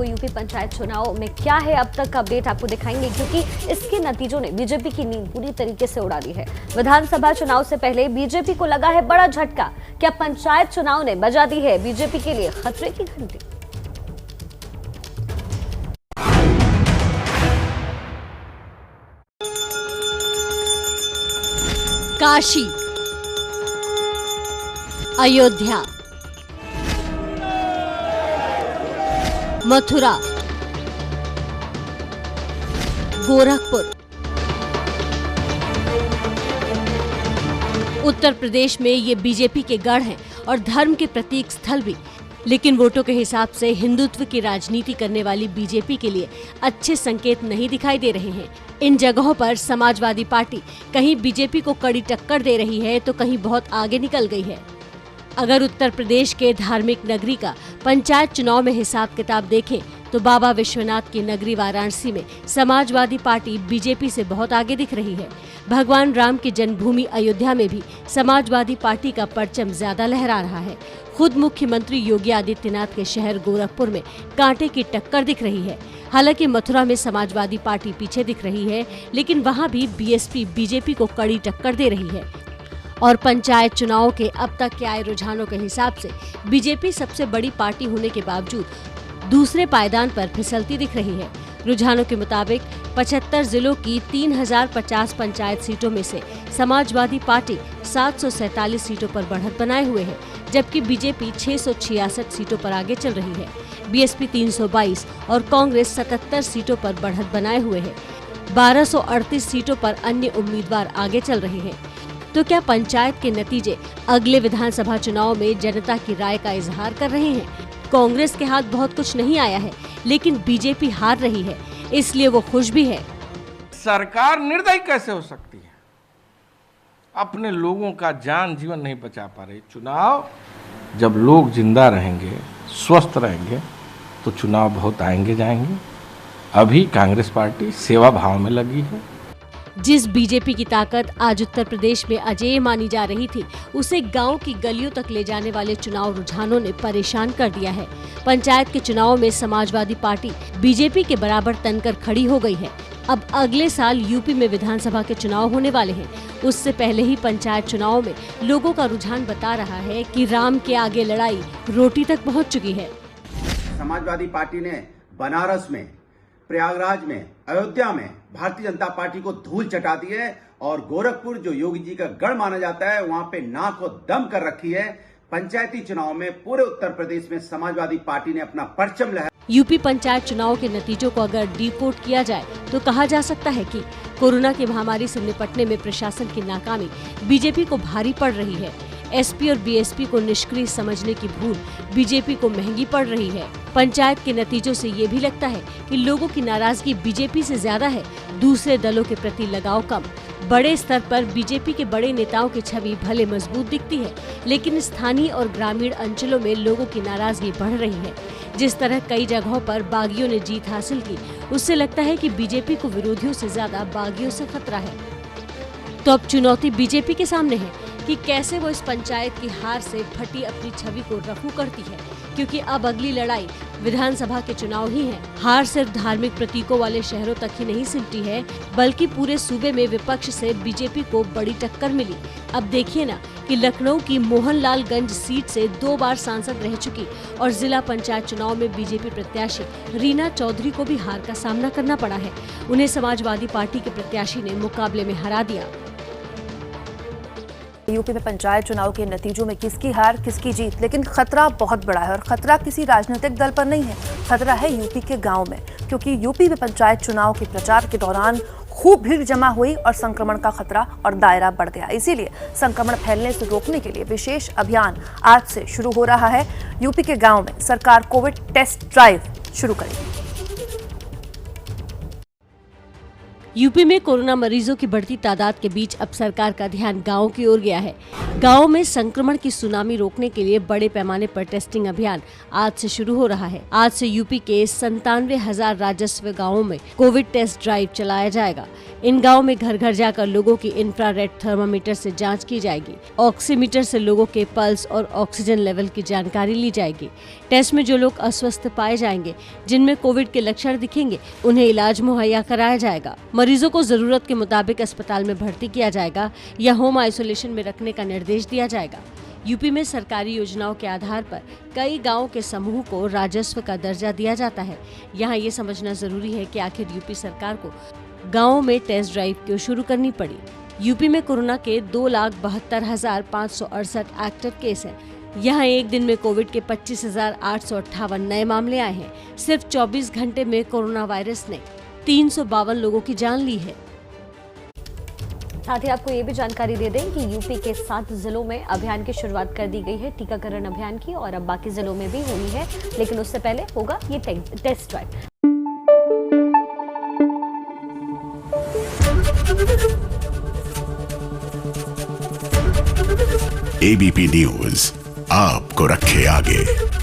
आपको यूपी पंचायत चुनाव में क्या है अब तक का अपडेट आपको दिखाएंगे, क्योंकि इसके नतीजों ने बीजेपी की नींद पूरी तरीके से उड़ा दी है। विधानसभा चुनाव से पहले बीजेपी को लगा है बड़ा झटका। क्या पंचायत चुनाव ने बजा दी है बीजेपी के लिए खतरे की घंटी? काशी, अयोध्या, मथुरा, गोरखपुर, उत्तर प्रदेश में ये बीजेपी के गढ़ हैं और धर्म के प्रतीक स्थल भी। लेकिन वोटों के हिसाब से हिंदुत्व की राजनीति करने वाली बीजेपी के लिए अच्छे संकेत नहीं दिखाई दे रहे हैं। इन जगहों पर समाजवादी पार्टी कहीं बीजेपी को कड़ी टक्कर दे रही है तो कहीं बहुत आगे निकल गई है। अगर उत्तर प्रदेश के धार्मिक नगरी का पंचायत चुनाव में हिसाब किताब देखें तो बाबा विश्वनाथ की नगरी वाराणसी में समाजवादी पार्टी बीजेपी से बहुत आगे दिख रही है। भगवान राम की जन्मभूमि अयोध्या में भी समाजवादी पार्टी का परचम ज्यादा लहरा रहा है। खुद मुख्यमंत्री योगी आदित्यनाथ के शहर गोरखपुर में कांटे की टक्कर दिख रही है। हालांकि मथुरा में समाजवादी पार्टी पीछे दिख रही है, लेकिन वहां भी बीएसपी बीजेपी को कड़ी टक्कर दे रही है। और पंचायत चुनाव के अब तक के आए रुझानों के हिसाब से बीजेपी सबसे बड़ी पार्टी होने के बावजूद दूसरे पायदान पर फिसलती दिख रही है। रुझानों के मुताबिक 75 जिलों की 3050 पंचायत सीटों में से समाजवादी पार्टी 747 सीटों पर बढ़त बनाए हुए है, जबकि बीजेपी 666 सीटों पर आगे चल रही है। बीएसपी 322 और कांग्रेस 77 सीटों पर बढ़त बनाए हुए है। 1238 सीटों पर अन्य उम्मीदवार आगे चल रहे हैं। तो क्या पंचायत के नतीजे अगले विधानसभा चुनाव में जनता की राय का इजहार कर रहे हैं? कांग्रेस के हाथ बहुत कुछ नहीं आया है, लेकिन बीजेपी हार रही है, इसलिए वो खुश भी है। सरकार निर्दयी कैसे हो सकती है? अपने लोगों का जान जीवन नहीं बचा पा रही। चुनाव जब लोग जिंदा रहेंगे, स्वस्थ रहेंगे, तो चुनाव बहुत आएंगे जाएंगे। अभी कांग्रेस पार्टी सेवा भाव में लगी है। जिस बीजेपी की ताकत आज उत्तर प्रदेश में अजेय मानी जा रही थी, उसे गांव की गलियों तक ले जाने वाले चुनाव रुझानों ने परेशान कर दिया है। पंचायत के चुनाव में समाजवादी पार्टी बीजेपी के बराबर तनकर खड़ी हो गई है। अब अगले साल यूपी में विधानसभा के चुनाव होने वाले हैं। उससे पहले ही पंचायत चुनाव में लोगों का रुझान बता रहा है कि राम के आगे लड़ाई रोटी तक पहुँच चुकी है। समाजवादी पार्टी ने बनारस में, प्रयागराज में, अयोध्या में भारतीय जनता पार्टी को धूल चटा दी है और गोरखपुर जो योगी जी का गढ़ माना जाता है, वहां पे नाक को दम कर रखी है। पंचायती चुनाव में पूरे उत्तर प्रदेश में समाजवादी पार्टी ने अपना परचम लहराया। यूपी पंचायत चुनाव के नतीजों को अगर डिकोड किया जाए तो कहा जा सकता है कि कोरोना की महामारी से निपटने में प्रशासन की नाकामी बीजेपी को भारी पड़ रही है। एसपी और बीएसपी को निष्क्रिय समझने की भूल बीजेपी को महंगी पड़ रही है। पंचायत के नतीजों से ये भी लगता है कि लोगों की नाराजगी बीजेपी से ज्यादा है, दूसरे दलों के प्रति लगाव कम। बड़े स्तर पर बीजेपी के बड़े नेताओं की छवि भले मजबूत दिखती है, लेकिन स्थानीय और ग्रामीण अंचलों में लोगों की नाराजगी बढ़ रही है। जिस तरह कई जगहों पर बागियों ने जीत हासिल की, उससे लगता है कि बीजेपी को विरोधियों से ज्यादा बागियों से खतरा है। तो अब चुनौती बीजेपी के सामने है कि कैसे वो इस पंचायत की हार से फटी अपनी छवि को रफू करती है, क्योंकि अब अगली लड़ाई विधानसभा के चुनाव ही है। हार सिर्फ धार्मिक प्रतीकों वाले शहरों तक ही नहीं सिमटी है, बल्कि पूरे सूबे में विपक्ष से बीजेपी को बड़ी टक्कर मिली। अब देखिए ना कि लखनऊ की मोहनलालगंज सीट से 2 बार सांसद रह चुकी और जिला पंचायत चुनाव में बीजेपी प्रत्याशी रीना चौधरी को भी हार का सामना करना पड़ा है। उन्हें समाजवादी पार्टी के प्रत्याशी ने मुकाबले में हरा दिया। यूपी में पंचायत चुनाव के नतीजों में किसकी हार किसकी जीत, लेकिन खतरा बहुत बड़ा है और खतरा किसी राजनीतिक दल पर नहीं है, खतरा है यूपी के गांव में, क्योंकि यूपी में पंचायत चुनाव के प्रचार के दौरान खूब भीड़ जमा हुई और संक्रमण का खतरा और दायरा बढ़ गया। इसीलिए संक्रमण फैलने से रोकने के लिए विशेष अभियान आज से शुरू हो रहा है। यूपी के गाँव में सरकार कोविड टेस्ट ड्राइव शुरू करेगी। यूपी में कोरोना मरीजों की बढ़ती तादाद के बीच अब सरकार का ध्यान गांवों की ओर गया है। गांवों में संक्रमण की सुनामी रोकने के लिए बड़े पैमाने पर टेस्टिंग अभियान आज से शुरू हो रहा है। आज से यूपी के 97,000 राजस्व गांवों में कोविड टेस्ट ड्राइव चलाया जाएगा। इन गांवों में घर घर जाकर लोगों की इंफ्रारेड थर्मामीटर से जांच की जाएगी। ऑक्सीमीटर से लोगों के पल्स और ऑक्सीजन लेवल की जानकारी ली जाएगी। टेस्ट में जो लोग अस्वस्थ पाए जाएंगे, जिनमें कोविड के लक्षण दिखेंगे, उन्हें इलाज मुहैया कराया जाएगा। मरीजों को जरूरत के मुताबिक अस्पताल में भर्ती किया जाएगा या होम आइसोलेशन में रखने का निर्देश दिया जाएगा। यूपी में सरकारी योजनाओं के आधार पर कई गांवों के समूह को राजस्व का दर्जा दिया जाता है। यहाँ ये समझना जरूरी है कि आखिर यूपी सरकार को गांवों में टेस्ट ड्राइव क्यों शुरू करनी पड़ी। यूपी में कोरोना के 2,72,568 एक्टिव केस हैं। यहाँ एक दिन में कोविड के 25,858 नए मामले आए हैं। सिर्फ 24 घंटे में कोरोना वायरस ने 352 लोगों की जान ली है। साथ ही आपको ये भी जानकारी दे दें कि यूपी के 7 जिलों में अभियान की शुरुआत कर दी गई है, टीकाकरण अभियान की, और अब बाकी जिलों में भी होनी है, लेकिन उससे पहले होगा ये टेस्ट ड्राइव। एबीपी न्यूज आपको रखे आगे।